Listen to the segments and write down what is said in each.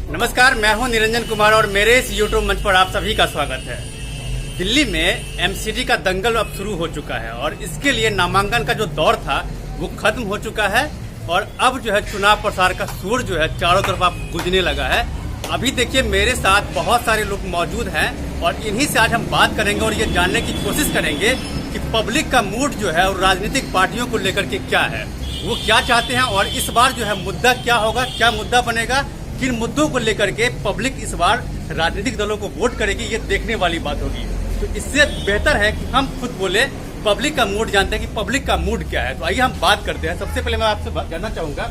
नमस्कार, मैं हूं निरंजन कुमार और मेरे इस यूट्यूब मंच पर आप सभी का स्वागत है। दिल्ली में एमसीडी का दंगल अब शुरू हो चुका है और इसके लिए नामांकन का जो दौर था वो खत्म हो चुका है और अब जो है चुनाव प्रचार का सुर जो है चारों तरफ अब गूंजने लगा है। अभी देखिए मेरे साथ बहुत सारे लोग मौजूद हैं और इन्हीं से आज हम बात करेंगे और ये जानने की कोशिश करेंगे कि पब्लिक का मूड जो है और राजनीतिक पार्टियों को लेकर के क्या है, वो क्या चाहते हैं और इस बार जो है मुद्दा क्या होगा, क्या मुद्दा बनेगा, किन मुद्दों को लेकर के पब्लिक इस बार राजनीतिक दलों को वोट करेगी, ये देखने वाली बात होगी। तो इससे बेहतर है कि हम खुद बोले, पब्लिक का मूड जानते हैं कि पब्लिक का मूड क्या है। तो आइए हम बात करते हैं। सबसे पहले मैं आपसे जानना चाहूंगा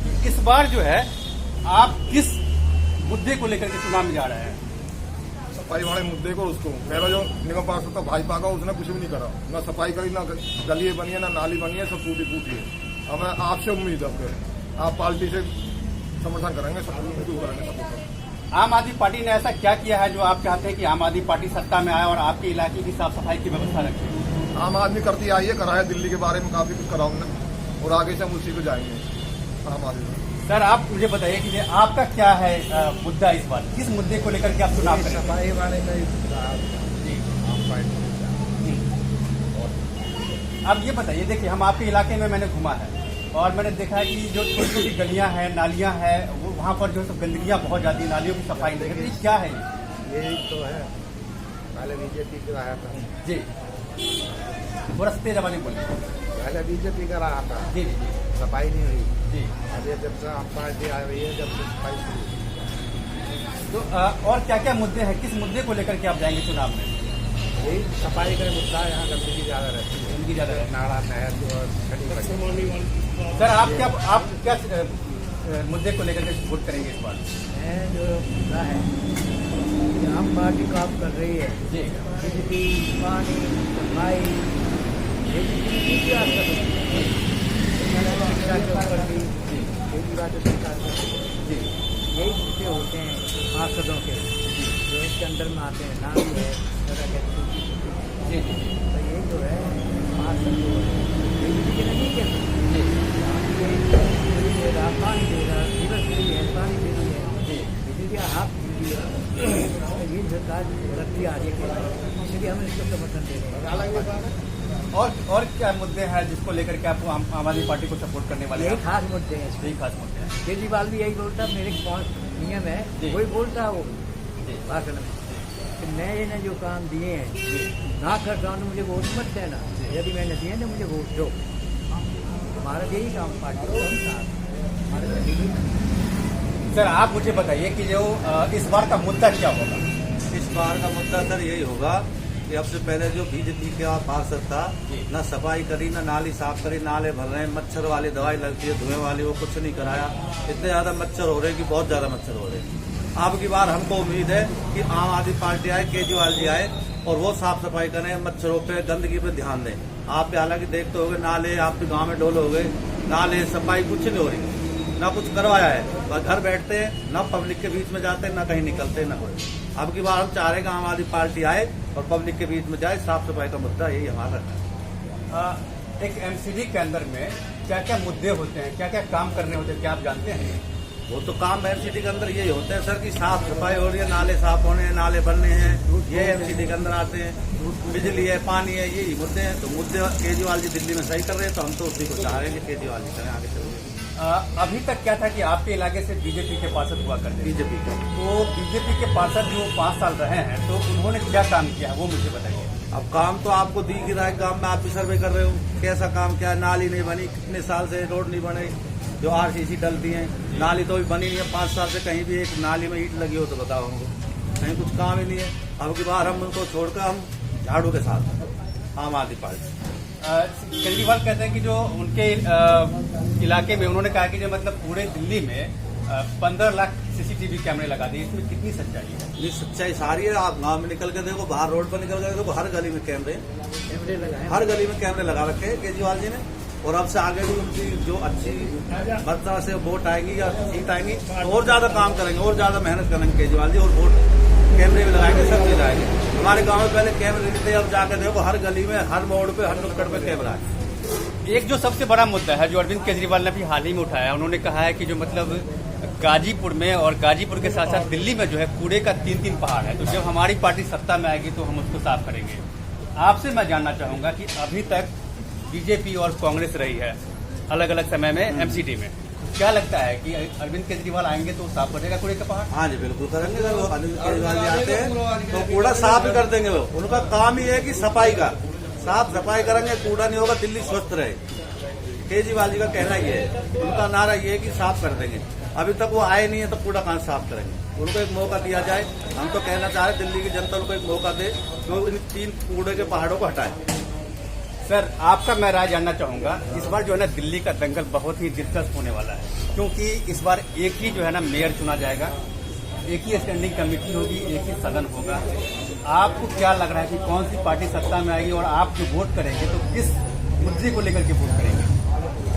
कि इस बार जो है आप किस मुद्दे को लेकर के चुनाव में जा रहे हैं? सफाई वाले मुद्दे को, उसको मेरा जो निगम पार्षद था भाजपा का, उसने कुछ भी नहीं करा, ना सफाई करी, ना गली बनी है, ना नाली बनी है, सब टूटी फूटी है। हमें आपसे उम्मीद है फिर आप पार्टी से समर्थन करेंगे, सब करेंगे। आम आदमी पार्टी ने ऐसा क्या किया है जो आप चाहते हैं कि आम आदमी पार्टी सत्ता में आए और आपके इलाके की साफ सफाई की व्यवस्था रखे? आम आदमी करती आई है, कराया दिल्ली के बारे में काफी कुछ करा हमने और आगे से हम उसी को जाएंगे आम आदमी। सर आप मुझे बताइए कि आपका क्या है मुद्दा इस बार, किस मुद्दे को लेकर के आप चुनाव करेंगे? सफाई वाले अब ये बताइए, देखिए हम आपके इलाके में मैंने घुमा है और मैंने देखा है कि जो छोटी छोटी गलियां हैं, नालियां हैं, वो वहाँ पर जो है गंदगियां बहुत जाती है, नालियों की सफाई नहीं करती। क्या है यही तो है, पहले बीजेपी का रहा था जी, वो रस्ते जमाने बोले, पहले बीजेपी का रहा था जी जी सफाई नहीं हुई जी। अभी जब से आप पार्टी आ रही है, जब से सफाई शुरू। तो और क्या क्या मुद्दे हैं, किस मुद्दे को लेकर के आप जाएंगे चुनाव में? यही सफाई का मुद्दा है, यहाँ गंदगी ज्यादा रहती है, गंदगी ज्यादा है, नाला नहर सर आप क्या मुद्दे को लेकर के वोट करेंगे इस बार? जो मुद्दा है कि आम पार्टी काम कर रही है जी, बिजली, पानी, सफाई, राज्य सरकार जी यही मुद्दे होते हैं पार्षदों के जो इसके अंदर में आते हैं। नाम है जी जी तो यही जो है पार्षद जो है बिजली के नहीं कहते, पानी दे रहा, दिवस दे रही है, पानी दे रही है, जी बिजली का हाथ दे रही है। ये सरकार रखती आ रही है, इसलिए हम इसको समर्थन दे रहे हैं। और क्या मुद्दे हैं जिसको लेकर के आप आम आदमी पार्टी को सपोर्ट करने वाले यही हैं? खास मुद्दे हैं, यही खास मुद्दे हैं। केजरीवाल भी यही बोलता है, मेरे पास नियम जी। है वही बोलता है वो जी भाषण में कि मैंने जो काम दिए हैं ना करता हूँ तो मुझे वोट मत देना, यदि मैंने दिए तो मुझे वोट दो। हमारा यही काम पार्टी सर आप मुझे बताइए कि जो इस बार का मुद्दा क्या होगा? इस बार का मुद्दा सर यही होगा कि अब से पहले जो बीजेपी का पार्षद था, ना सफाई करी, ना नाली साफ करी, नाले भर रहे हैं, मच्छर वाली दवाई लगती है धुएं वाली, वो कुछ नहीं कराया। इतने ज्यादा मच्छर हो रहे हैं कि बहुत ज्यादा मच्छर हो रहे हैं। अब की बार हमको उम्मीद है कि आम आदमी पार्टी आए, केजरीवाल जी आए और वो साफ सफाई करें, मच्छरों पे, गंदगी पे ध्यान दें। आप हालांकि देखते हो नाले आपके गाँव में डोले हो गए, नाले सफाई कुछ नहीं हो रही, ना कुछ करवाया है, बस घर बैठते हैं, ना पब्लिक के बीच में जाते हैं, ना कहीं निकलते हैं, ना कोई। अब की बार हम चाह रहे हैं कि आम आदमी पार्टी आए और पब्लिक के बीच में जाए, साफ सफाई का मुद्दा यही हमारा है। एक एमसीडी के अंदर में क्या क्या मुद्दे होते हैं, क्या क्या काम करने होते हैं, क्या आप जानते हैं? वो तो काम एमसीडी के अंदर यही होते हैं सर कि साफ सफाई हो रही है, नाले साफ होने हैं, नाले बनने हैं, ये एमसीडी के अंदर आते हैं। बिजली है, पानी है, यही मुद्दे हैं। तो मुद्दे केजरीवाल जी दिल्ली में सही कर रहे हैं, तो हम तो उसी को चाह रहे हैं कि केजरीवाल जी करें, आगे चलेंगे। अभी तक क्या था कि आपके इलाके से बीजेपी के पार्षद हुआ करते? बीजेपी का तो बीजेपी के पार्षद जो 5 साल रहे हैं, तो उन्होंने क्या काम किया वो मुझे बताइए। अब काम तो आपको दिख ही रहा है, काम में आप भी सर्वे कर रहे हो, कैसा काम क्या है। नाली नहीं बनी, कितने साल से रोड नहीं बने, जो आरसीसी डलती है, नाली तो भी बनी नहीं है 5 साल से। कहीं भी एक नाली में ईंट लगी हो तो बताओ हमको, कहीं कुछ काम ही नहीं है। अब की बार हम उनको छोड़कर हम झाड़ू के साथ आम आदमी पार्टी। केजरीवाल कहते हैं कि जो उनके इलाके में उन्होंने कहा कि जो मतलब पूरे दिल्ली में 15 लाख सीसीटीवी कैमरे लगा दिए, इसमें कितनी सच्चाई है? ये सच्चाई सारी है। आप गांव में निकल के देखो, बाहर रोड पर निकल के देखो, हर गली में कैमरे लगाए, हर गली में कैमरे लगा रखे हैं केजरीवाल जी ने। और अब से आगे भी उनकी जो अच्छी बदला से वोट आएंगी या सीट आएंगी तो और ज्यादा काम करेंगे, और ज्यादा मेहनत करेंगे केजरीवाल जी, और वोट कैमरे भी लगाएंगे, सब चीज आएंगे। हमारे गांव में पहले कैमरे नहीं थे, अब जाकर देखो हर गली में, हर मोड़ पे, हर नुक्कड़ पे कैमरा है। एक जो सबसे बड़ा मुद्दा है जो अरविंद केजरीवाल ने भी हाल ही में उठाया, उन्होंने कहा है कि जो मतलब गाजीपुर में और गाजीपुर के साथ साथ दिल्ली में जो है कूड़े का 3-3 पहाड़ है। तो जब हमारी पार्टी सत्ता में आएगी तो हम उसको साफ करेंगे। आपसे मैं जानना चाहूंगा कि अभी तक बीजेपी और कांग्रेस रही है अलग अलग समय में एमसीडी में, क्या लगता है कि अरविंद केजरीवाल आएंगे तो साफ करेगा कूड़े का पहाड़? हाँ जी बिल्कुल करेंगे। अगर वो अरविंद केजरीवाल जी आते हैं तो कूड़ा साफ ही कर देंगे। वो उनका काम ही है कि सफाई का, साफ सफाई करेंगे, कूड़ा नहीं होगा, दिल्ली स्वस्थ रहे। केजरीवाल जी का कहना ये है, उनका नारा ये है कि साफ कर देंगे। अभी तक वो आए नहीं है तो कूड़ा कहाँ साफ करेंगे? उनको एक मौका दिया जाए। हम तो कहना चाह रहे दिल्ली की जनता उनको एक मौका दे तो इन 3 कूड़े के पहाड़ों को हटाए। सर आपका मैं राय जानना चाहूंगा, इस बार जो है ना दिल्ली का दंगल बहुत ही दिलचस्प होने वाला है, क्योंकि इस बार एक ही जो है ना मेयर चुना जाएगा, एक ही स्टैंडिंग कमेटी होगी, एक ही सदन होगा। आपको क्या लग रहा है कि कौन सी पार्टी सत्ता में आएगी और आप जो वोट करेंगे तो किस मुद्दे को लेकर के वोट करेंगे?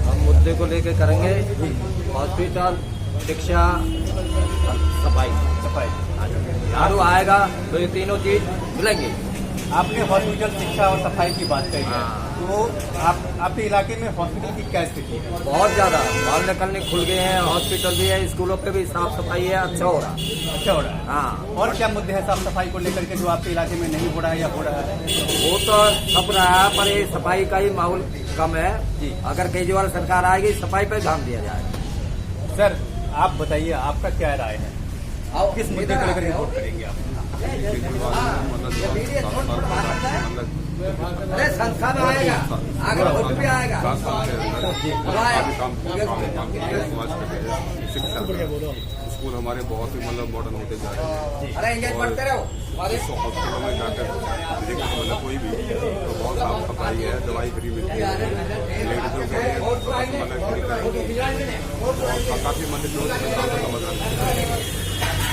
हम मुद्दे को लेकर करेंगे हॉस्पिटल, शिक्षा, सफाई। झाड़ू आएगा तो ये तीनों चीज मिलेंगे। आपने हॉस्पिटल, शिक्षा और सफाई की बात कही है, तो आपके इलाके में हॉस्पिटल की क्या स्थिति है? बहुत ज्यादा मोहल्ले क्लिनिक खुल गए हैं, हॉस्पिटल भी है, स्कूलों पे भी साफ सफाई है, अच्छा हो रहा है। हाँ। और क्या मुद्दे हैं साफ सफाई को लेकर के जो आपके इलाके में नहीं हो रहा है या हो रहा है? वो तो सब रहा है, पर ये सफाई का ही माहौल कम है जी। अगर केजरीवाल सरकार आएगी सफाई पे ध्यान दिया जाए। सर आप बताइए, आपका क्या राय है, किस मुद्दे को लेकर के वोट करेंगे आप? अरे संस्था में आएगा, आगे वोट भी आएगा। स्कूल हमारे बहुत ही मॉडर्न होते जा रहे हैं। अरे एंगेज बढ़ते रहो। हॉस्पिटल में जाकर कोई भी तो बहुत साफ सफाई है, दवाई फ्री मिलती है, काफी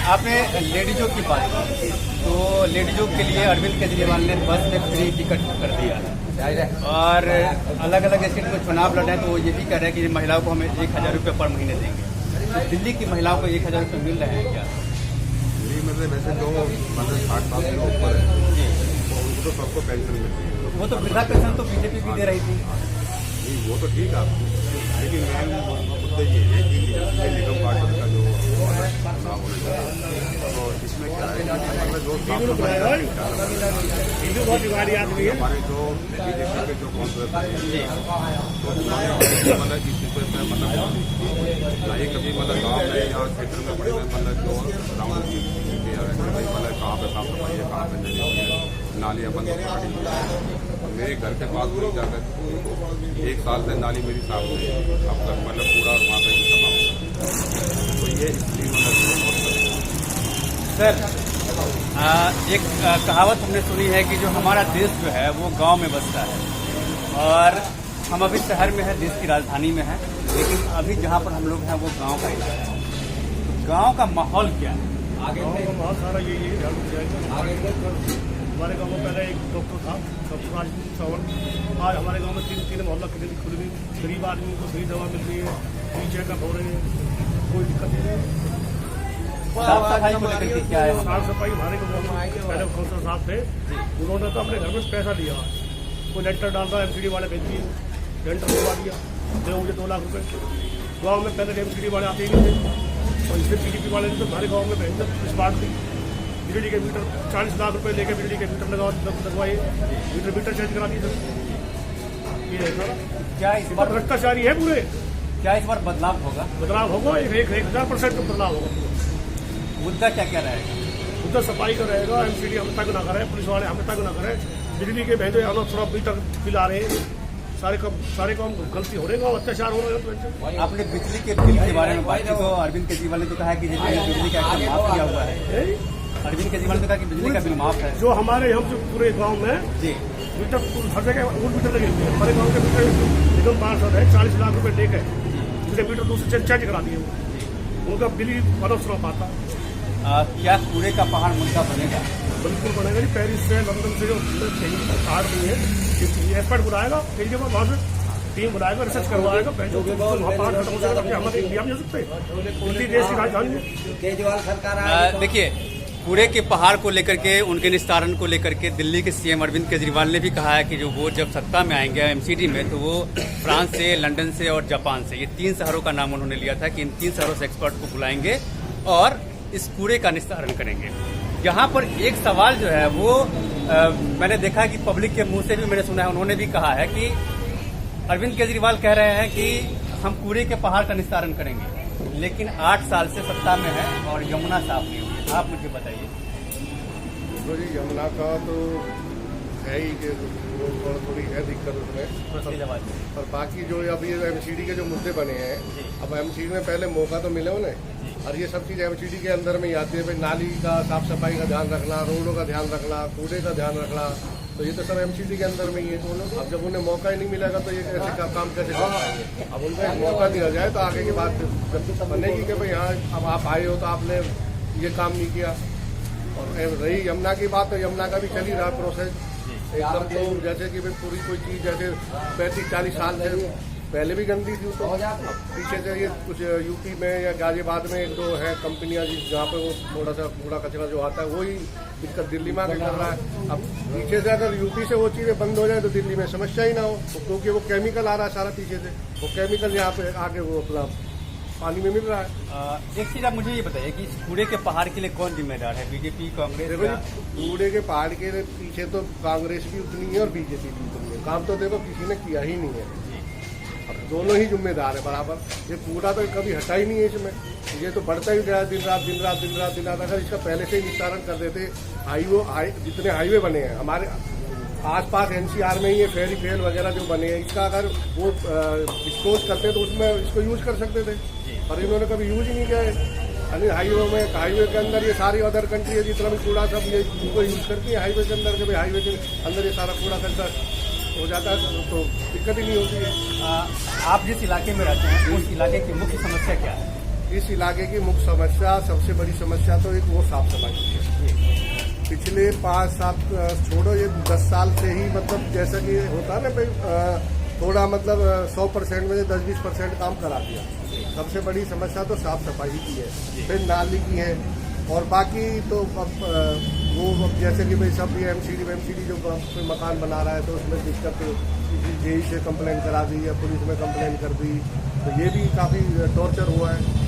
आपने लेडीजों की बात की, तो लेडीजों के लिए अरविंद केजरीवाल ने बस में फ्री टिकट कर दिया है और अलग अलग स्टेट में चुनाव लड़े हैं, तो वो ये भी कह रहे हैं कि महिलाओं को हमें 1000 रुपये पर महीने देंगे। तो दिल्ली की महिलाओं को 1000 रुपये मिल रहे हैं क्या? मतलब वैसे तो 60 साल से ऊपर है तो उनको तो सबको पेंशन मिलती है। वो तो वृद्धा पेंशन तो बीजेपी भी दे रही थी। नहीं वो तो ठीक है, लेकिन मैम मुद्दे ये है कि निगम पार्षद का जो चुनाव होने जा रहा है तो इसमें क्या है मतलब जो हमारे जो बीजेपी के जो कांग्रेस तो मतलब इस चीज पे मतलब नहीं कभी मतलब गाँव में या क्षेत्र में बड़े मतलब जो राउंड मतलब कहाँ पे साफ सफाई है, कहाँ पे नहीं है, नालियाँ बंद पड़ी हुई है। मेरे घर के पास पूरी जाकर 1 साल से नाली मेरी साफ हुई है, अब तक मतलब पूरा वहाँ पे समाप्त। तो ये इसलिए मतलब सर एक कहावत हमने सुनी है कि जो हमारा देश जो है वो गांव में बसता है और हम अभी शहर में है, देश की राजधानी में है, लेकिन अभी जहाँ पर हम लोग हैं वो गांव का इलाका है। गांव का माहौल क्या है? गाँव का बहुत सारा यही है, झाड़ू जाएगा। हमारे गांव में पहले एक डॉक्टर था, डॉक्टर राजपूत चौहान। आज हमारे गांव में 3 मोहल्ला क्लिनिक खुल गई, गरीब आदमी को फ्री दवा मिल रही है, फ्री चेकअप हो रहे हैं, कोई दिक्कत नहीं है। साफ सफाई को लेकर के क्या है? साफ सफाई हमारे गाँव में पहले काउंसलर साहब थे, उन्होंने तो अपने घर में पैसा दिया, कोई लेटर डाल रहा है एमसीडी वाले भेज दिए, लेंटर लगवा दिया, दे मुझे 2 लाख रुपये। गाँव में पहले एमसीडी वाले आते ही नहीं थे और इससे पीडीपी वाले ने तो हमारे गाँव में भेज इस बात दी, बिजली के मीटर 40 लाख रुपए लेके बिजली के मीटर लगवाए, मीटर चेंज करा दिए सर। ये है सर, क्या इस बार भ्रष्टाचारी है पूरे। क्या इस बार बदलाव होगा? बदलाव होगा, 1000% बदलाव होगा। मुद्दा क्या क्या रहेगा? मुद्दा सफाई का रहेगा, एमसीडी हम तक ना करे, पुलिस वाले हम तक ना करे, बिजली के भेजो हम थोड़ा मीटर बिल आ रहे हैं, सारे काम गलती हो रही है, अत्याचार हो रहा है। आपने बिजली के बिल के बारे में बात की, तो अरविंद केजरीवाल ने तो कहा है कि बिजली का एकदम माफ किया हुआ है। अरविंद केजरीवाल ने कहा कि बिजली का बिल माफ है। जो हमारे हम जो पूरे गांव में जी मीटर हर जगह वो मीटर लगे हुए हैं, हमारे गांव के मीटर निगम पार्षद है, 40 लाख रुपए लेकर मीटर दूसरे चेंज करा दिए, उनका बिल ही बरस ना पाता। क्या कूड़े का पहाड़ मुद्दा बनेगा? बिल्कुल बनेगा जी। पेरिस से लंदन से जो कार्ड हुई है, एक्सपर्ट बुलाएगा केजरीवाल, वहाँ से टीम बुलाएगा, रिसर्च करवाएगा, पहाड़ खत्म हो जाएगा। हमारे इंडिया में हो सकते हैं, देश की राजधानी है। केजरीवाल सरकार देखिए कूड़े के पहाड़ को लेकर के, उनके निस्तारण को लेकर के दिल्ली के सीएम अरविंद केजरीवाल ने भी कहा है कि जो वो जब सत्ता में आएंगे एमसीडी में, तो वो फ्रांस से, लंदन से और जापान से, ये 3 शहरों का नाम उन्होंने लिया था कि इन 3 शहरों से एक्सपर्ट को बुलाएंगे और इस कूड़े का निस्तारण करेंगे। यहाँ पर एक सवाल जो है वो मैंने देखा कि पब्लिक के मुंह से भी मैंने सुना है, उन्होंने भी कहा है कि अरविंद केजरीवाल कह रहे हैं कि हम कूड़े के पहाड़ का निस्तारण करेंगे, लेकिन 8 साल से सत्ता में है और यमुना साफ नहीं हुई। आप मुझे बताइए। देखो जी, यमुना का तो है ही कि वो थोड़ी है दिक्कत उसमें, और बाकी जो अभी एमसीडी के जो मुद्दे बने हैं, अब एमसीडी में पहले मौका तो मिले उन्हें, और ये सब चीज़ एमसीडी के अंदर में ही आती है। भाई नाली का साफ सफाई का ध्यान रखना, रोडों का ध्यान रखना, कूड़े का ध्यान रखना, तो ये तो सब एमसीडी के अंदर में ही है। तो अब जब उन्हें मौका ही नहीं मिलेगा तो ये कैसे काम कैसे कर पाएंगे। अब उनको एक मौका दिया जाए तो आगे की बात जब बनेगी कि भाई हाँ अब आप आए हो तो आपने ये काम नहीं किया। और रही यमुना की बात, तो यमुना का भी चल ही रहा प्रोसेस एकदम। तो जैसे कि भाई पूरी कोई चीज़ जैसे 35-40 साल से पहले भी गंदी थी, तो पीछे से ये कुछ यूपी में या गाजियाबाद में 1-2 है कंपनियां जहाँ पे वो थोड़ा सा कूड़ा कचरा जो आता है वही दिक्कत दिल्ली में आके कर रहा है। अब पीछे से अगर यूपी से वो चीज़ें बंद हो जाए तो दिल्ली में समस्या ही ना हो, क्योंकि वो केमिकल आ रहा है सारा पीछे से, वो केमिकल यहाँ पे आके वो अपना पानी में मिल रहा है। एक चीज आप मुझे ये बताइए कि इस कूड़े के पहाड़ के लिए कौन जिम्मेदार है, बीजेपी, कांग्रेस? देखो जी, कूड़े के पहाड़ के पीछे तो कांग्रेस भी उतनी है और बीजेपी भी उतनी है। काम तो देखो किसी ने किया ही नहीं है, अब दोनों ही जिम्मेदार है बराबर। ये कूड़ा तो कभी हटा ही नहीं है इसमें, ये तो बढ़ता ही गया दिन रात दिन रात दिन रात दिन रात। अगर इसका पहले से ही निस्तारण कर देते, जितने हाईवे बने हैं हमारे आसपास एनसीआर में ही ये फेरी फेल वगैरह जो बने हैं, इसका अगर वो डिस्पोज करते तो उसमें इसको यूज कर सकते थे, पर इन्होंने कभी यूज ही नहीं किया है। हाईवे के अंदर ये सारी अदर कंट्री है जितना भी कूड़ा सब ये इनको यूज करती है हाईवे के अंदर, के भाई हाईवे के अंदर ये सारा कूड़ा कचरा हो जाता है तो दिक्कत ही नहीं होती है। आप जिस इलाके में रहते हैं उस इलाके की मुख्य समस्या क्या है? इस इलाके की मुख्य समस्या, सबसे बड़ी समस्या तो एक वो साफ सफाई है। पिछले 5-7 छोड़ो, ये 10 साल से ही मतलब जैसा कि होता है ना भाई, थोड़ा मतलब 100% में 10-20% काम करा दिया। सबसे बड़ी समस्या तो साफ सफाई की है, फिर नाली की है, और बाकी तो अब वो जैसे कि भाई सब ये एमसीडी जो कोई मकान बना रहा है तो उसमें दिक्कत, जेई से कंप्लेन करा दी या पुलिस में कंप्लेन कर दी, तो ये भी काफ़ी टॉर्चर हुआ है।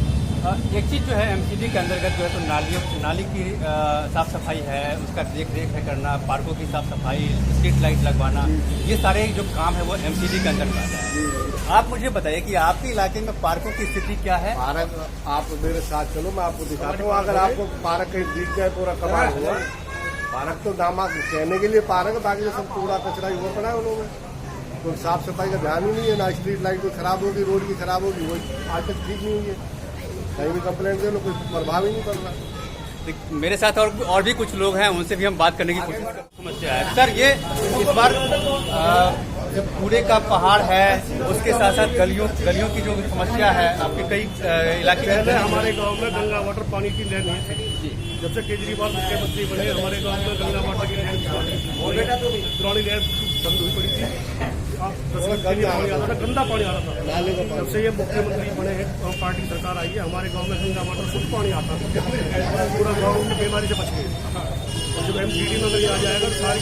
एक चीज जो है एमसीडी के अंतर्गत जो है तो नाली की साफ सफाई है, उसका देख रेख है करना, पार्कों की साफ सफाई, स्ट्रीट लाइट लगवाना, ये सारे जो काम है वो एमसीडी के अंतर्गत आता है। आप मुझे बताइए कि आपके इलाके में पार्कों की स्थिति क्या है? पार्क आप मेरे साथ चलो, मैं आपको दिखाता हूँ। अगर आपको पार्क कहीं दिख जाए पूरा कबाड़ हुआ, पार्क तो नाम कहने के लिए पार्क है, बाकी सब कूड़ा कचरा ही हुआ पड़ा है उन्होंने, तो साफ सफाई का ध्यान ही नहीं है। ना स्ट्रीट लाइट कोई खराब होगी, रोड की खराब होगी, वो आज तक ठीक नहीं हुई है। कहीं भी कंप्लेंट दे लो, कोई प्रभाव ही नहीं पड़ रहा। मेरे साथ और भी कुछ लोग हैं, उनसे भी हम बात करने की कोशिश समस्या है। सर, ये इस बार जब कूड़े का पहाड़ है, उसके साथ साथ गलियों की जो समस्या है, आपके कई इलाके पहले हमारे गांव में गंगा वाटर पानी की लाइन नहीं थी। जब से केजरीवाल मुख्यमंत्री बने हमारे गांव में गंगा वाटर की लाइन पुरानी लाइन बंद हुई पड़ी थी। पानी आता था, गंदा पानी आ रहा था। जब से ये मुख्यमंत्री बने हैं, पार्टी सरकार आई है, हमारे गांव में गंगा वाटर शुद्ध पानी आता था, पूरा गाँव में बीमारी से बच गए। जब एमसीडी में अगर आ जाएगा सारी,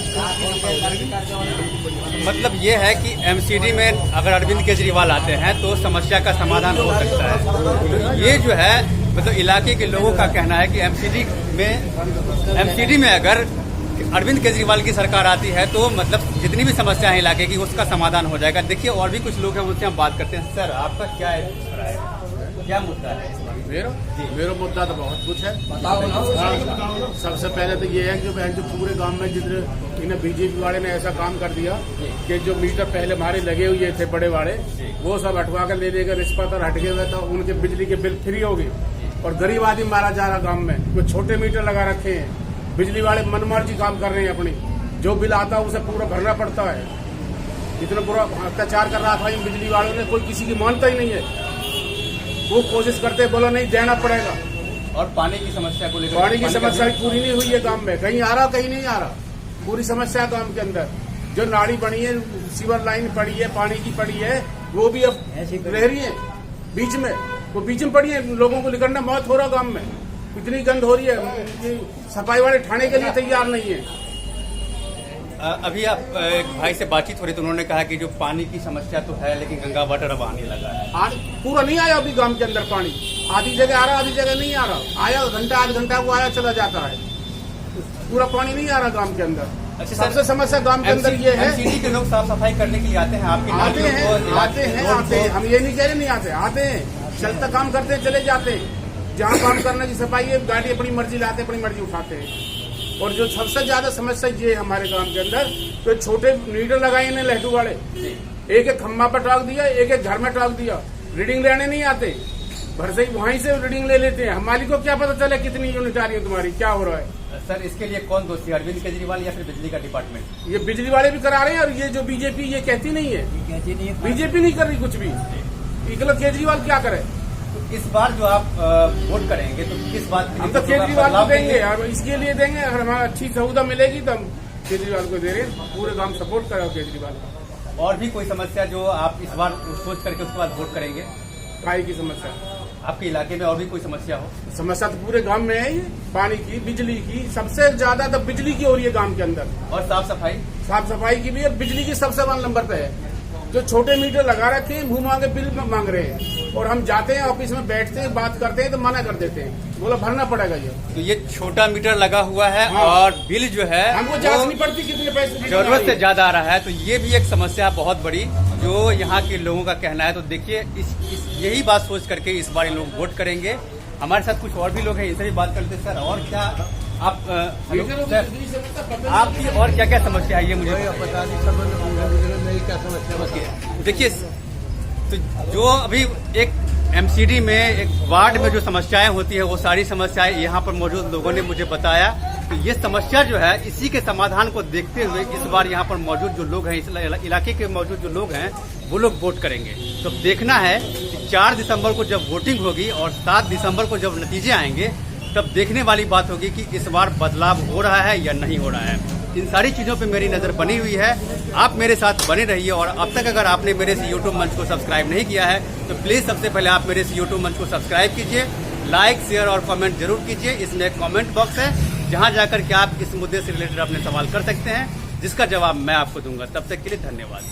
मतलब ये है कि एमसीडी में अगर अरविंद केजरीवाल आते हैं तो समस्या का समाधान हो सकता है। तो ये जो है मतलब इलाके के लोगों का कहना है कि एमसीडी में अगर अरविंद केजरीवाल की सरकार आती है तो मतलब जितनी भी समस्या है इलाके की उसका समाधान हो जाएगा। देखिए और भी कुछ लोग हैं, उनसे हम बात करते हैं। सर, आपका क्या है, क्या मुद्दा है? मेरा मुद्दा तो बहुत कुछ है। सबसे पहले तो ये है कि जो पूरे गांव में जितने इन्हें बीजेपी वाले ने ऐसा काम कर दिया कि जो मीटर पहले हमारे लगे हुए थे बड़े वाले, वो सब हटवा कर ले लेकर रिश्वत और हट गए तो उनके बिजली के बिल फ्री हो गए। और गरीब आदमी मारा जा रहा गाँव में, कुछ छोटे मीटर लगा रखे हैं। बिजली वाले मनमर्जी काम कर रहे हैं, अपनी जो बिल आता है उसे पूरा भरना पड़ता है। इतना पूरा अत्याचार कर रहा था इन बिजली वालों ने, कोई किसी की मानता ही नहीं है। वो कोशिश करते बोलो नहीं देना पड़ेगा। और पानी की समस्या को लेकर, पानी की समस्या पूरी नहीं हुई है गांव में, कहीं आ रहा कहीं नहीं आ रहा। पूरी समस्या है गांव के अंदर। जो नाली बनी है, सीवर लाइन पड़ी है, पानी की पड़ी है, वो भी अब रह रही है बीच में, वो बीच में पड़ी है। लोगों को निकलना मौत हो रहा गांव में, इतनी गंद हो रही है कि सफाई वाले ठाणे के लिए तैयार नहीं है। अभी आप एक भाई से बातचीत हो रही तो उन्होंने कहा कि जो पानी की समस्या तो है लेकिन गंगा वाटर अब आने लगा है। आज पूरा नहीं आया अभी गांव के अंदर पानी, आधी जगह आ रहा आधी जगह नहीं आ रहा। आया घंटा आध घंटा को आया चला जाता है, पूरा पानी नहीं आ रहा गांव के अंदर। अच्छा, सबसे समस्या गांव के अंदर ये है, एमसीडी के लोग साफ सफाई करने के लिए आते हैं आपके आते नालियों हैं को, आते हैं रोड आते हैं, को। हम ये नहीं कह रहे नहीं आते, आते हैं, चलता काम करते हैं चले जाते हैं। जहाँ काम करने की सफाई है गाड़ी अपनी मर्जी लाते अपनी मर्जी उठाते हैं। और जो सबसे ज्यादा समस्या ये है हमारे गांव के अंदर, तो छोटे मीटर लगाए इन्हें लहटू वाले, एक एक खम्भा पर टाक दिया, एक एक घर में टाक दिया, रीडिंग लेने नहीं आते, भर से वहीं से रीडिंग ले लेते हैं। हमारी को क्या पता चले कितनी यूनिट आ रही है तुम्हारी, क्या हो रहा है। सर इसके लिए कौन दोषी है, अरविंद केजरीवाल या फिर बिजली का डिपार्टमेंट? ये बिजली वाले भी करा रहे हैं और ये जो बीजेपी ये कहती नहीं है, कहती नहीं है। बीजेपी नहीं कर रही कुछ भी, इकलो केजरीवाल क्या करे। इस बार जो आप वोट करेंगे तो किस बात के हम लिए तो लोग केजरीवाल को बदलाव देंगे और इसके लिए देंगे, अगर हमारा अच्छी सुविधा मिलेगी तो हम केजरीवाल को दे रहे हैं। पूरे गांव सपोर्ट करो केजरीवाल को। और भी कोई समस्या जो आप इस बार सोच करके उसके बाद वोट करेंगे? काय की समस्या, आपके इलाके में और भी कोई समस्या हो? समस्या तो पूरे गांव में है ये, पानी की, बिजली की, सबसे ज्यादा तो बिजली की हो रही है गांव के अंदर। और साफ सफाई? साफ सफाई की भी है, बिजली की सबसे 1 नंबर पे है। जो छोटे मीटर लगा रखे हैं मुंह मांगे बिल मांग रहे हैं, और हम जाते हैं ऑफिस में बैठते हैं बात करते हैं तो मना कर देते हैं, बोला भरना पड़ेगा ये। तो ये छोटा मीटर लगा हुआ है हाँ। और बिल जो है हमको जांच वो नहीं पड़ती कितने पैसे जरूरत से ज्यादा आ रहा है। तो ये भी एक समस्या बहुत बड़ी जो यहाँ के लोगों का कहना है। तो देखिए यही बात सोच करके इस बार ये लोग वोट करेंगे। हमारे साथ कुछ और भी लोग हैं, इनसे भी बात करते हैं। सर और क्या आप हेलो सर, आपकी और क्या क्या समस्या है ये मुझे पता नहीं, सब नहीं क्या समस्या। देखिए, तो जो अभी एक एमसीडी में एक वार्ड में जो समस्याएं होती है वो सारी समस्याएं यहाँ पर मौजूद लोगों ने मुझे बताया। तो ये समस्या जो है इसी के समाधान को देखते हुए इस बार यहाँ पर मौजूद जो लोग हैं, इस इलाके के मौजूद जो लोग हैं वो लोग वोट करेंगे। तो देखना है कि 4 दिसंबर को जब वोटिंग होगी और 7 दिसंबर को जब नतीजे आएंगे तब देखने वाली बात होगी कि इस बार बदलाव हो रहा है या नहीं हो रहा है। इन सारी चीजों पे मेरी नजर बनी हुई है। आप मेरे साथ बने रहिए और अब तक अगर आपने मेरे इस यूट्यूब मंच को सब्सक्राइब नहीं किया है तो प्लीज सबसे पहले आप मेरे इस यूट्यूब मंच को सब्सक्राइब कीजिए, लाइक शेयर और कमेंट जरूर कीजिए। इसमें एक कमेंट बॉक्स है जहां जाकर के आप इस मुद्दे से रिलेटेड अपने सवाल कर सकते हैं जिसका जवाब मैं आपको दूंगा। तब तक के लिए धन्यवाद।